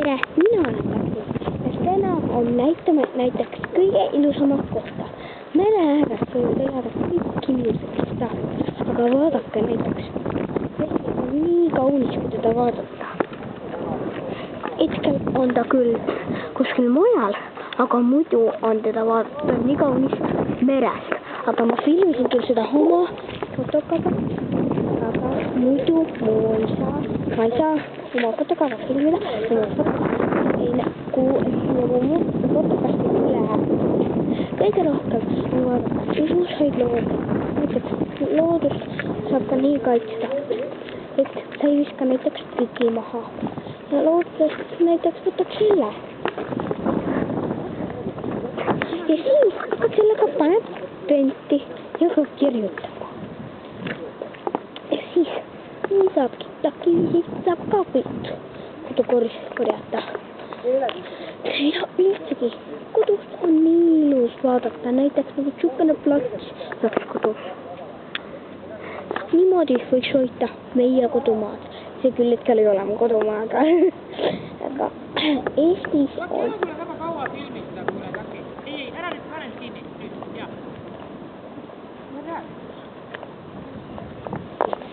Tere, mina olen Kati. Ja tänään on näyttämä näiteks kõige ilusamat kohta. Mere ääres võivad elada kõik ilusad saavad, aga vaadake näiteks. Vesi on nii kaunis, kui teda vaadata. Hetkel on ta küll kuskil mujal, aga muidu on teda vaadata nii kaunis merest. Aga ma filmisin küll seda oma fotokaga, aga muidu ma ei saa oma fotokaga filmida, kui mu fotokast ei tule. Kõige rohkem on vaadata ilusaid loode. Näiteks loodust saab ka nii kaitsta, et sa ei viska näiteks prügi maha. Ja loodusest näiteks võtaks selle. Ja siis hakkad sellega paneb printi ja ka kirjutama. Ja siis nii saabki takiviisi saab ka kõik kodukorris korjata. Ei ole üldsegi. Kodus on nii ilus vaadata. Näiteks nagu tšukene plats oleks kodus. Niimoodi võiks hoida meie kodumaad. See küll hetkel ei ole mu kodumaad. Aga Eestis on...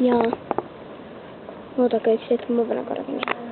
Ja oodake üks hetk, ma pean korra kinni.